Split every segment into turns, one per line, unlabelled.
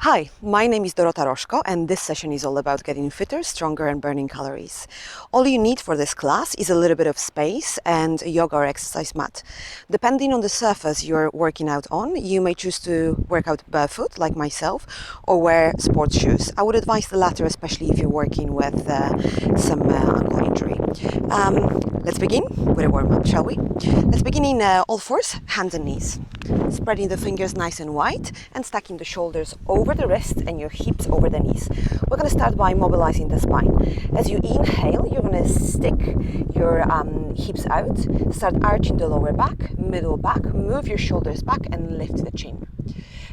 Hi, my name is Dorotarozko, and this session is all about getting fitter, stronger and burning calories. All you need for this class is a little bit of space and a yoga or exercise mat. Depending on the surface you're working out on, you may choose to work out barefoot like myself or wear sports shoes. I would advise the latter, especially if you're working with some ankle injury. Let's begin with a warm-up, shall we? Let's begin in all fours, hands and knees. Spreading the fingers nice and wide and stacking the shoulders over the wrist and your hips over the knees. We're going to start by mobilizing the spine. As you inhale, you're going to stick your hips out, start arching the lower back, middle back, move your shoulders back and lift the chin.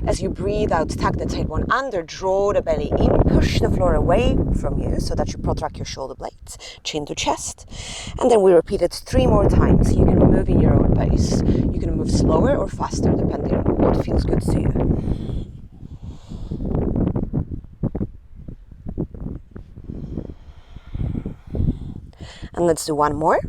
As you breathe out, tuck the tailbone under, draw the belly in, push the floor away from you so that you protract your shoulder blades, chin to chest. And then we repeat it 3 more times. You can move in your own pace. You can move slower or faster depending on what feels good to you. And let's do 1 more.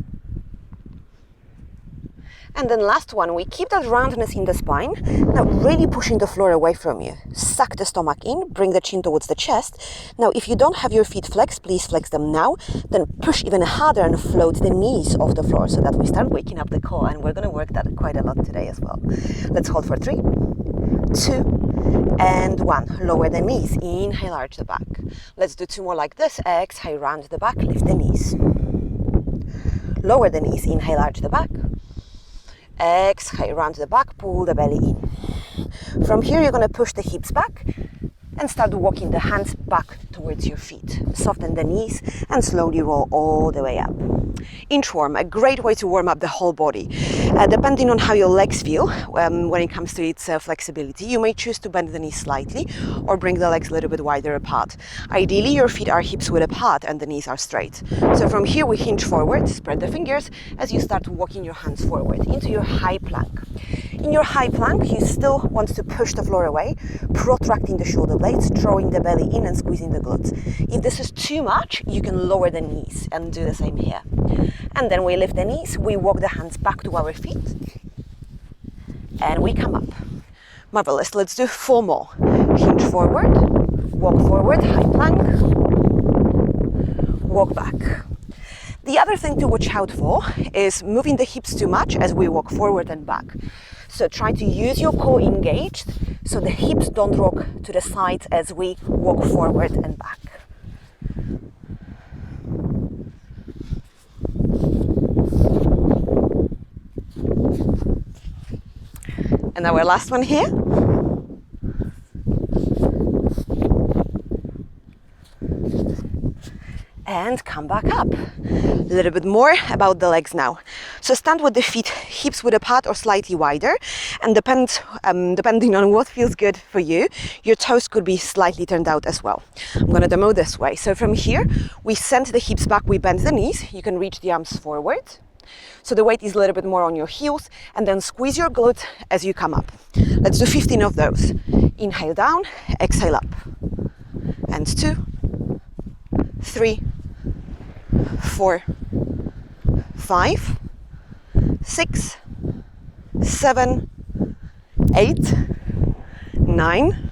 And then last one, we keep that roundness in the spine, now really pushing the floor away from you. Suck the stomach in, bring the chin towards the chest. Now, if you don't have your feet flexed, please flex them now. Then push even harder and float the knees off the floor so that we start waking up the core. And we're going to work that quite a lot today as well. Let's hold for 3, 2, and 1. Lower the knees, inhale, arch the back. Let's do 2 more like this. Exhale, round the back, lift the knees. Lower the knees, inhale, arch the back. Exhale, round to the back, pull the belly in. From here, you're going to push the hips back and start walking the hands back towards your feet. Soften the knees and slowly roll all the way up. Inchworm, a great way to warm up the whole body. Depending on how your legs feel when it comes to its flexibility, you may choose to bend the knees slightly or bring the legs a little bit wider apart. Ideally, your feet are hips width apart and the knees are straight. So from here, we hinge forward, spread the fingers as you start walking your hands forward into your high plank. In your high plank, you still want to push the floor away, protracting the shoulder blades, drawing the belly in and squeezing the glutes. If this is too much, you can lower the knees and do the same here. And then we lift the knees, we walk the hands back to our feet, and we come up. Marvelous, let's do 4 more. Hinge forward, walk forward, high plank, walk back. The other thing to watch out for is moving the hips too much as we walk forward and back. So try to use your core engaged so the hips don't rock to the sides as we walk forward and back. And our last one here. And come back up. A little bit more about the legs now. So stand with the feet hips width apart or slightly wider, and depending on what feels good for you, your toes could be slightly turned out as well. I'm going to demo this way. So from here, we send the hips back, we bend the knees. You can reach the arms forward. So the weight is a little bit more on your heels, and then squeeze your glutes as you come up. Let's do 15 of those. Inhale down, exhale up. And 2, 3, 4, 5, 6, 7, 8, 9,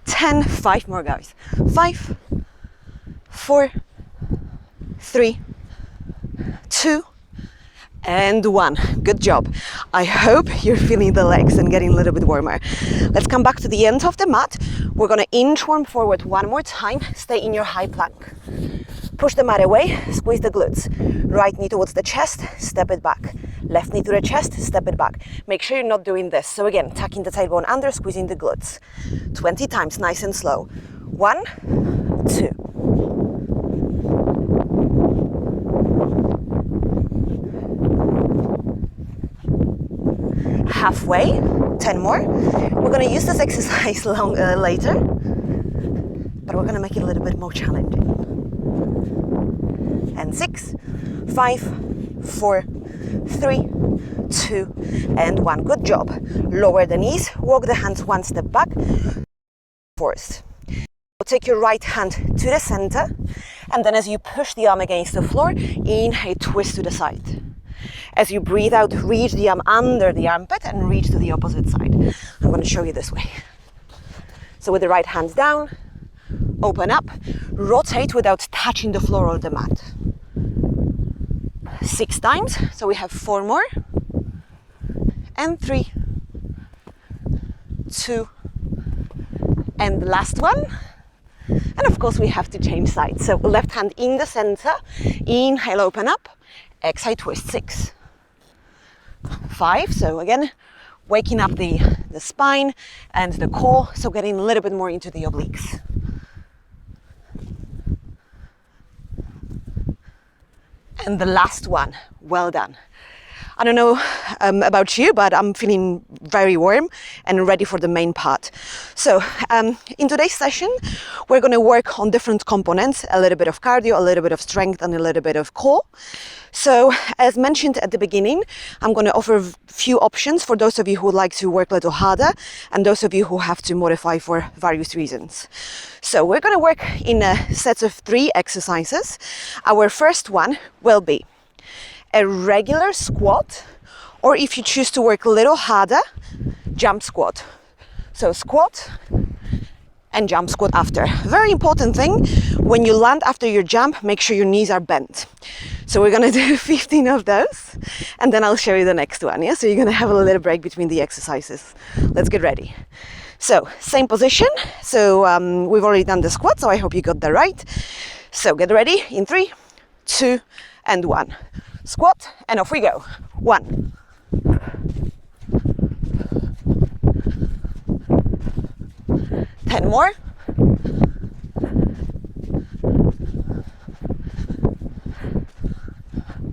10. 5 more, guys. 5, 4, 3, 2, and 1. Good job. I hope you're feeling the legs and getting a little bit warmer. Let's come back to the end of the mat. We're going to inchworm forward 1 more time. Stay in your high plank. Push the mat away, squeeze the glutes. Right knee towards the chest, step it back. Left knee to the chest, step it back. Make sure you're not doing this. So again, tucking the tailbone under, squeezing the glutes. 20 times, nice and slow. 1, 2. Halfway, 10 more. We're going to use this exercise later, but we're going to make it a little bit more challenging. And 6, 5, 4, 3, 2, and 1. Good job. Lower the knees, walk the hands 1 step back. Forth. Take your right hand to the center, and then as you push the arm against the floor, inhale, twist to the side. As you breathe out, reach the arm under the armpit and reach to the opposite side. I'm going to show you this way. So with the right hand down, open up, rotate without touching the floor or the mat. 6 times, so we have 4 more, and 3, 2, and the last one. And of course we have to change sides. So left hand in the center, inhale, open up, exhale, twist. 6, 5, so again, waking up the spine and the core, so getting a little bit more into the obliques. And the last one, well done. I don't know about you, but I'm feeling very warm and ready for the main part. So in today's session, we're going to work on different components, a little bit of cardio, a little bit of strength, and a little bit of core. So as mentioned at the beginning, I'm going to offer a few options for those of you who would like to work a little harder and those of you who have to modify for various reasons. So we're going to work in sets of 3 exercises. Our first one will be a regular squat, or if you choose to work a little harder, jump squat. So squat and jump squat after. Very important thing, when you land after your jump, make sure your knees are bent. So we're gonna do 15 of those, and then I'll show you the next one, yeah? So you're gonna have a little break between the exercises. Let's get ready. So, same position. So we've already done the squat, so I hope you got that right. So get ready in 3, 2, and 1. Squat, and off we go. 1. 10 more.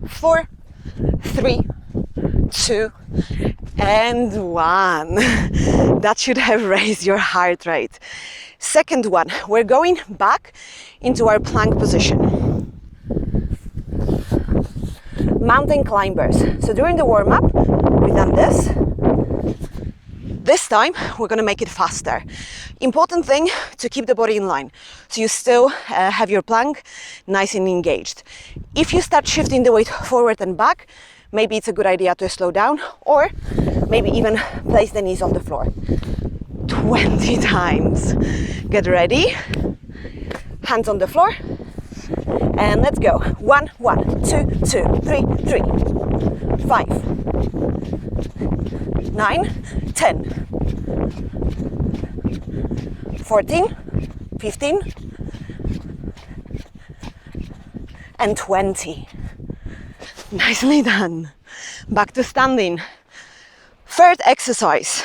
4, 3, 2, and 1. That should have raised your heart rate. Second one, we're going back into our plank position. Mountain climbers. So during the warm-up, we've done this. This time, we're going to make it faster. Important thing, to keep the body in line. So you still have your plank nice and engaged. If you start shifting the weight forward and back, maybe it's a good idea to slow down, or maybe even place the knees on the floor. 20 times. Get ready. Hands on the floor. And let's go. 1, 1, 2, 2, 3, 3, 5, 9, 10, 14, 15, and 20. Nicely done. Back to standing. Third exercise.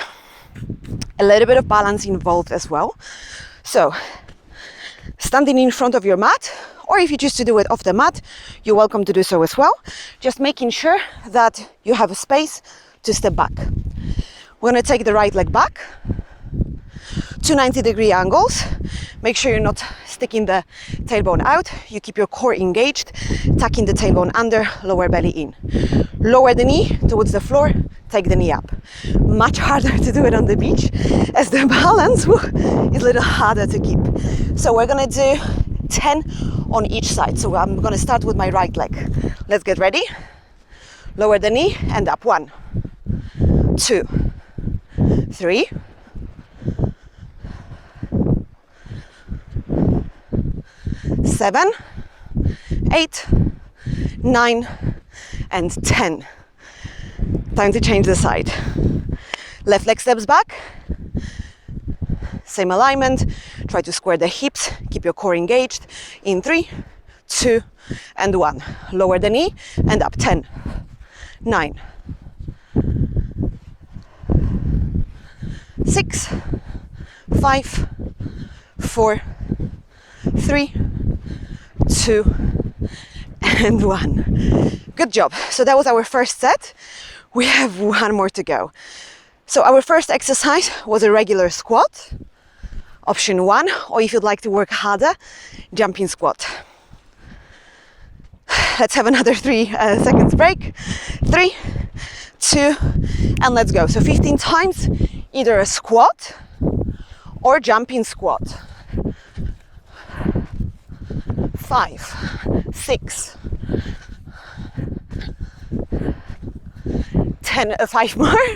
A little bit of balance involved as well. So, standing in front of your mat, or if you choose to do it off the mat, you're welcome to do so as well. Just making sure that you have a space to step back. We're going to take the right leg back, 2 90-degree angles. Make sure you're not sticking the tailbone out. You keep your core engaged, tucking the tailbone under, lower belly in. Lower the knee towards the floor, take the knee up. Much harder to do it on the beach, as the balance is a little harder to keep. So we're going to do 10 on each side. So I'm going to start with my right leg. Let's get ready. Lower the knee and up. 1, 2, 3, 7, 8, 9, and 10. Time to change the side. Left leg steps back. Same alignment. Try to square the hips. Keep your core engaged. In 3, 2, and 1. Lower the knee and up. 10, 9, 6, 5, 4, 3, 2, and 1. Good job. So that was our first set. We have 1 more to go. So our first exercise was a regular squat, option 1, or if you'd like to work harder, jumping squat. Let's have another 3 seconds break. 3, 2, and let's go. So 15 times, either a squat or jumping squat. 5, 6, 10, 5 more.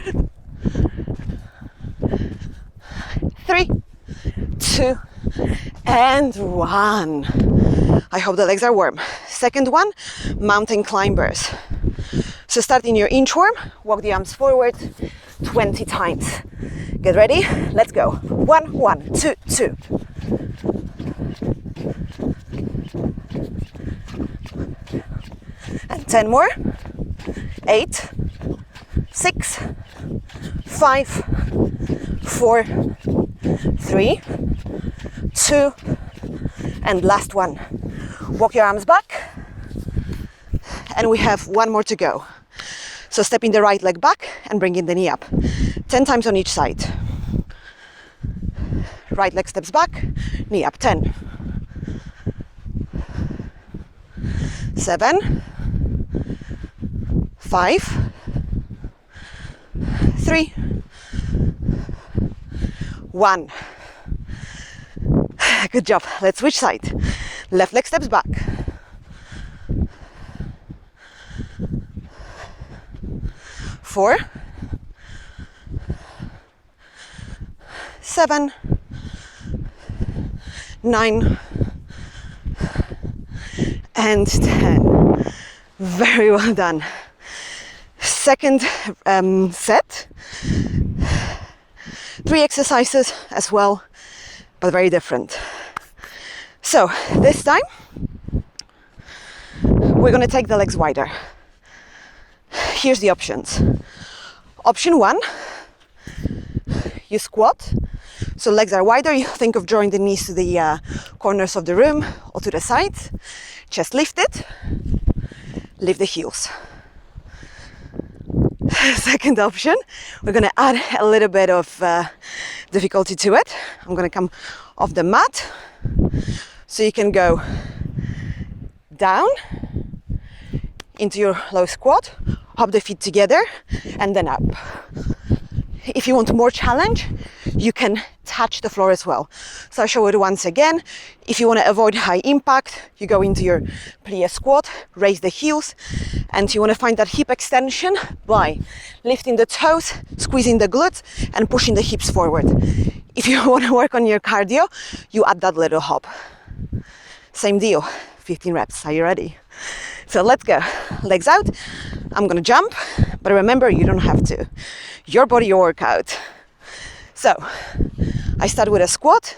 3, 2, and 1. I hope the legs are warm. Second one, mountain climbers. So start in your inchworm, walk the arms forward 20 times. Get ready, let's go. 1, 1, 2, 2. And 10 more. 8, 6, 5, 4, 3, 2, and last one. Walk your arms back, and we have one more to go. So stepping the right leg back and bringing the knee up. 10 times on each side. Right leg steps back, knee up. 10, 7, 5, 3, 1. Good job. Let's switch side. Left leg steps back. 4, 7, 9, and 10. Very well done. Second set. 3 exercises as well, but very different. So this time we're going to take the legs wider. Here's the options. Option 1, you squat, so legs are wider. You think of drawing the knees to the corners of the room or to the sides. Chest lifted, lift the heels. Second option, we're going to add a little bit of difficulty to it. I'm going to come off the mat, so you can go down into your low squat, hop the feet together, and then up. If you want more challenge, you can touch the floor as well. So I'll show it once again. If you want to avoid high impact, you go into your plie squat, raise the heels, and you want to find that hip extension by lifting the toes, squeezing the glutes, and pushing the hips forward. If you want to work on your cardio, you add that little hop. Same deal, 15 reps. Are you ready? So let's go. Legs out. I'm gonna jump, but remember, you don't have to. Your body, your workout. So I start with a squat.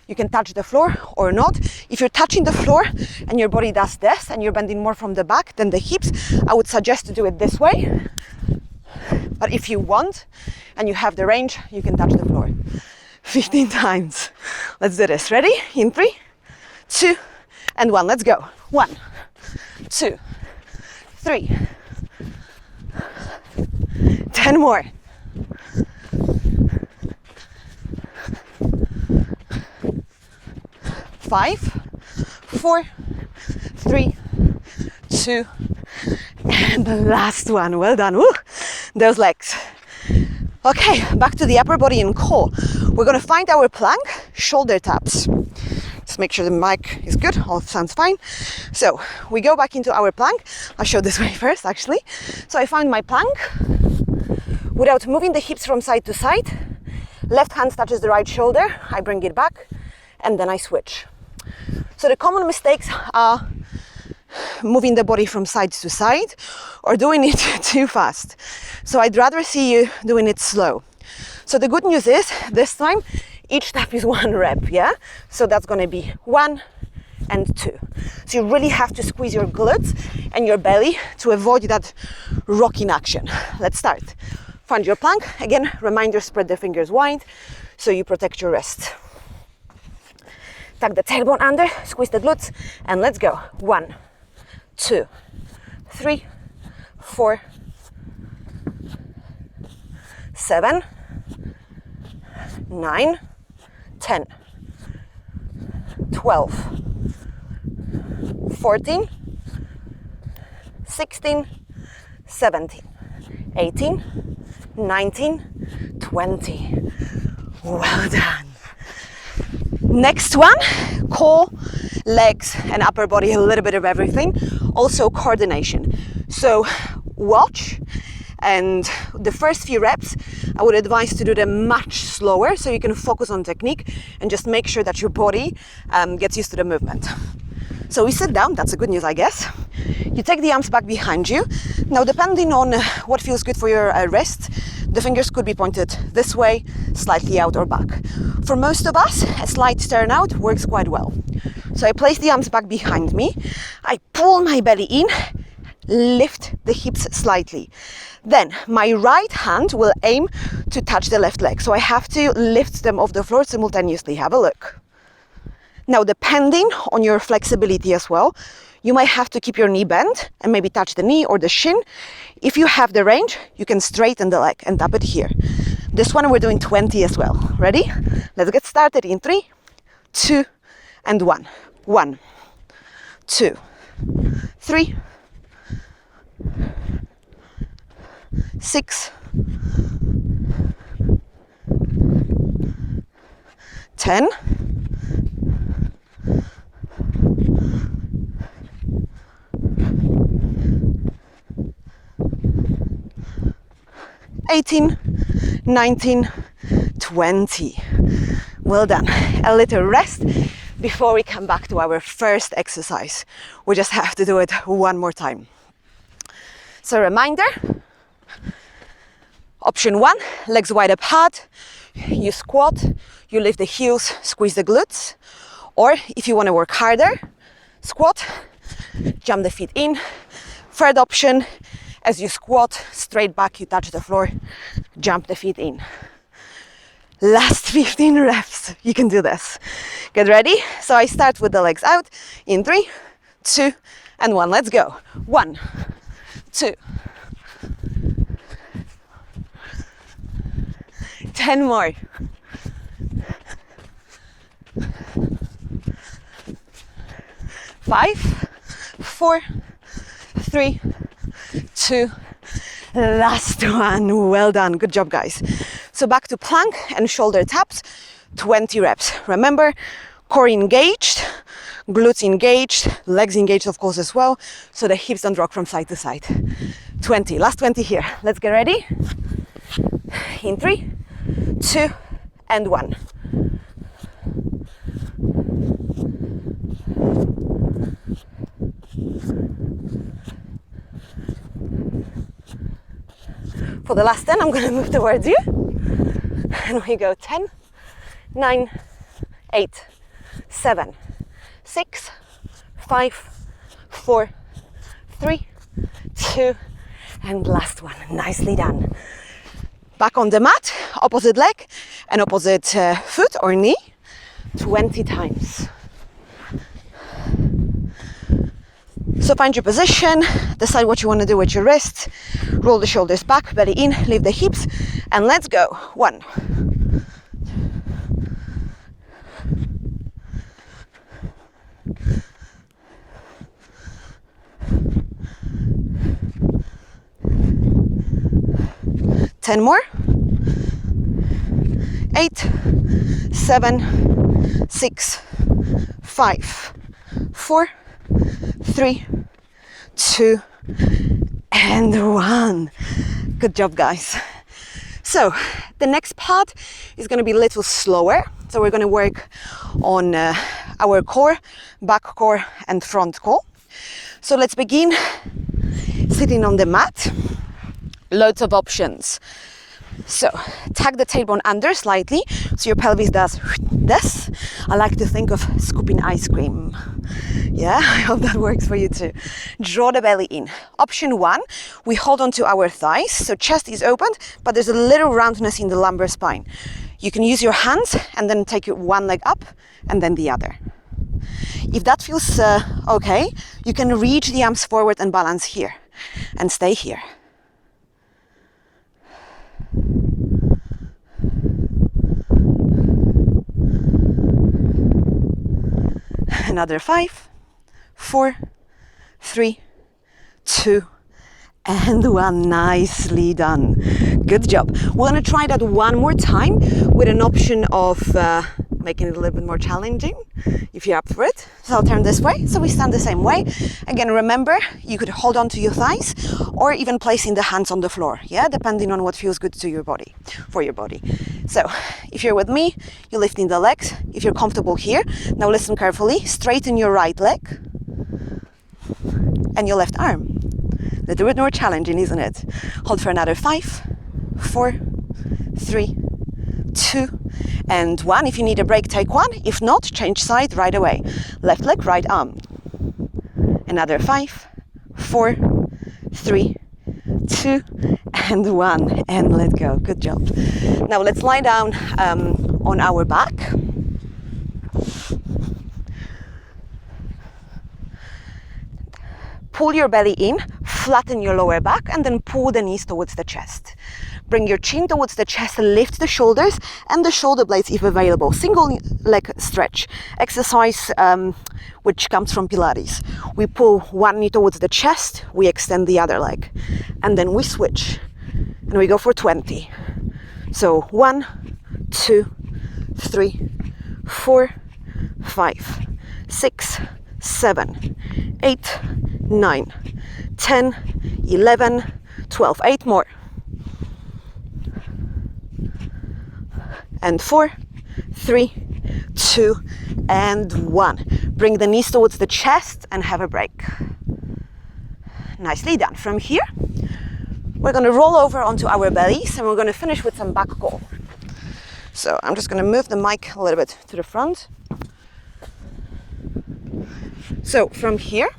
You can touch the floor or not. If you're touching the floor and your body does this and you're bending more from the back than the hips, I would suggest to do it this way. But if you want and you have the range, you can touch the floor. 15 times. Let's do this. Ready? In 3, 2, and 1. Let's go. 1, 2, 3. 10 more. 5, 4, 3, 2, and the last one. Well done. Woo! Those legs. Okay, back to the upper body and core. We're gonna find our plank, shoulder taps. Just make sure the mic is good, all sounds fine. So we go back into our plank. I'll show this way first, actually. So I found my plank without moving the hips from side to side. Left hand touches the right shoulder, I bring it back, and then I switch. So the common mistakes are moving the body from side to side or doing it too fast. So I'd rather see you doing it slow. So the good news is, this time, each step is 1 rep, yeah? So that's gonna be 1 and 2. So you really have to squeeze your glutes and your belly to avoid that rocking action. Let's start. Find your plank. Again, reminder, spread the fingers wide so you protect your wrist. Tuck the tailbone under, squeeze the glutes, and let's go. 1, 2, 3, 4, 7, 9, 10, 12, 14, 16, 17, 18, 19, 20. Well done. Next one, core, legs, and upper body, a little bit of everything. Also coordination. So watch And the first few reps, I would advise to do them much slower so you can focus on technique and just make sure that your body gets used to the movement. So we sit down, that's a good news, I guess. You take the arms back behind you. Now, depending on what feels good for your wrist, the fingers could be pointed this way, slightly out or back. For most of us, a slight turn out works quite well. So I place the arms back behind me. I pull my belly in, lift the hips slightly. Then my right hand will aim to touch the left leg. So I have to lift them off the floor simultaneously. Have a look. Now, depending on your flexibility as well, you might have to keep your knee bent and maybe touch the knee or the shin. If you have the range, you can straighten the leg and tap it here. This one we're doing 20 as well. Ready? Let's get started in 3, 2, and 1. 1, 2, 3, 6, 10, 18, 19, 20. Well done. A little rest before we come back to our first exercise. We just have to do it one more time. So reminder, option 1, legs wide apart. You squat, you lift the heels, squeeze the glutes. Or if you want to work harder, squat, jump the feet in. Third option, as you squat, straight back, you touch the floor, jump the feet in. Last 15 reps, you can do this. Get ready? So I start with the legs out in 3, 2, and 1. Let's go. 1, 2. 10 more. 5, 4, 3, 2, last one. Well done. Good job, guys. So back to plank and shoulder taps, 20 reps. Remember, core engaged, glutes engaged, legs engaged, of course, as well, so the hips don't rock from side to side. 20. Last 20 here. Let's get ready. In 3, 2, and 1. For the last 10, I'm going to move towards you. And we go 10, 9, 8, 7, 6, 5, 4, 3, 2, and last one. Nicely done. Back on the mat, opposite leg and opposite foot or knee, 20 times. So find your position, decide what you want to do with your wrists, roll the shoulders back, belly in, lift the hips, and let's go. 1. 10 more. 8, 7, 6, 5, 4, 3, 2, and 1. Good job, guys. So the next part is going to be a little slower. So we're going to work on our core, back core and front core. So let's begin sitting on the mat. Loads of options. So tuck the tailbone under slightly so your pelvis does this. I like to think of scooping ice cream. Yeah, I hope that works for you too. Draw the belly in. Option 1, we hold on to our thighs, so chest is opened, but there's a little roundness in the lumbar spine. You can use your hands and then take your one leg up and then the other. If that feels okay, you can reach the arms forward and balance here and stay here. Another 5, 4, 3, 2, and 1. Nicely done. Good job. We're going to try that one more time with an option of making it a little bit more challenging if you're up for it. So I'll turn this way, so we stand the same way. Again, remember, you could hold on to your thighs or even placing the hands on the floor, yeah, depending on what feels good to your body, for your body. So if you're with me, you're lifting the legs. If you're comfortable here, now listen carefully, straighten your right leg and your left arm. A little bit more challenging, isn't it? Hold for another 5, 4, 3, 2, and 1. If you need a break, take 1. If not, change side right away. Left leg, right arm. Another 5, 4, 3, 2, and 1. And let go. Good job. Now let's lie down on our back. Pull your belly in, flatten your lower back, and then pull the knees towards the chest. Bring your chin towards the chest, lift the shoulders and the shoulder blades if available. Single leg stretch exercise, which comes from Pilates. We pull one knee towards the chest, we extend the other leg, and then we switch, and we go for 20. So 1, 2, 3, 4, 5, 6, 7, 8, 9, 10, 11, 12. 8 more. And 4, 3, 2, and 1. Bring the knees towards the chest and have a break. Nicely done. From here, we're going to roll over onto our bellies and we're going to finish with some back curl. So I'm just going to move the mic a little bit to the front. So from here,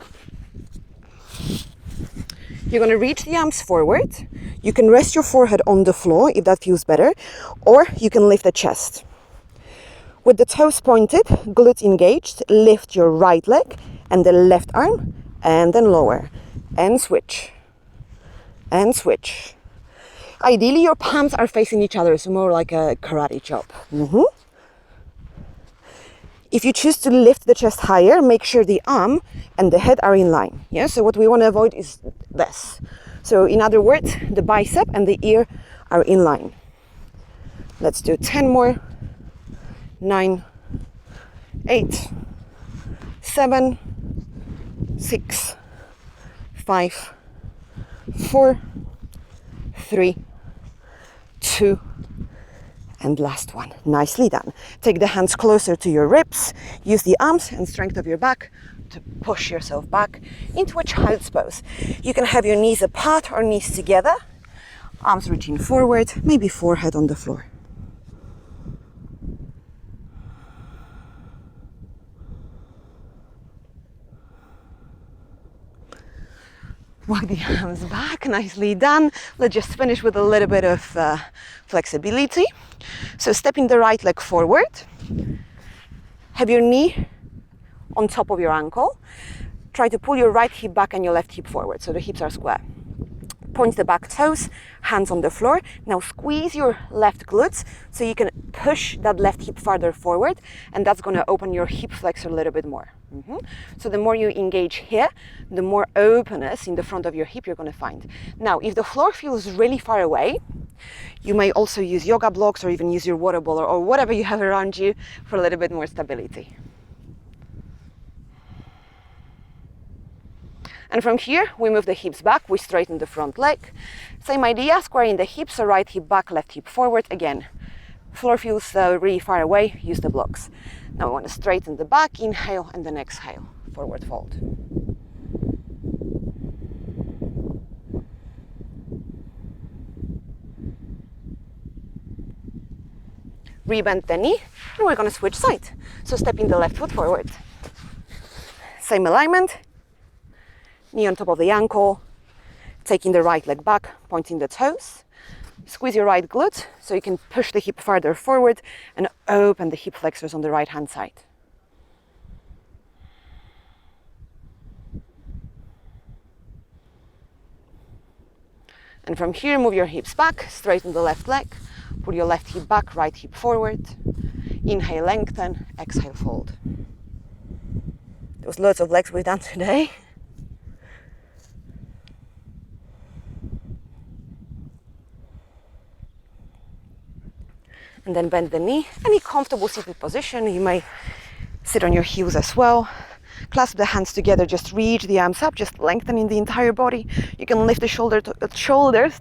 you're going to reach the arms forward. You can rest your forehead on the floor if that feels better, or you can lift the chest. With the toes pointed, glutes engaged, lift your right leg and the left arm, and then lower. And switch. And switch. Ideally, your palms are facing each other, so more like a karate chop. If you choose to lift the chest higher, make sure the arm and the head are in line. Yeah, so what we want to avoid is this. So in other words, the bicep and the ear are in line. Let's do 10 more. 9, 8, 7, 6, 5, 4, 3, 2, and last one. Nicely done. Take the hands closer to your ribs. Use the arms and strength of your back to push yourself back into a child's pose. You can have your knees apart or knees together. Arms reaching forward, maybe forehead on the floor. Walk the arms back, nicely done. Let's just finish with a little bit of flexibility. So stepping the right leg forward. Have your knee on top of your ankle. Try to pull your right hip back and your left hip forward, so the hips are square. Point the back toes, hands on the floor. Now squeeze your left glutes so you can push that left hip farther forward, and that's going to open your hip flexor a little bit more. So the more you engage here, the more openness in the front of your hip you're going to find. Now, if the floor feels really far away, you may also use yoga blocks or even use your water bottle or whatever you have around you for a little bit more stability. And from here, we move the hips back, we straighten the front leg. Same idea, squaring the hips, so right hip back, left hip forward. Again, floor feels really far away, use the blocks. Now we want to straighten the back, inhale, and then exhale, forward fold. Rebend the knee, and we're going to switch sides. So stepping the left foot forward. Same alignment. Knee on top of the ankle, taking the right leg back, pointing the toes. Squeeze your right glute so you can push the hip farther forward and open the hip flexors on the right hand side. And from here, move your hips back, straighten the left leg, pull your left hip back, right hip forward. Inhale, lengthen, exhale, fold. There was loads of legs we've done today. And then bend the knee. Any comfortable seated position. You may sit on your heels as well. Clasp the hands together, just reach the arms up, just lengthening the entire body. You can lift the shoulders,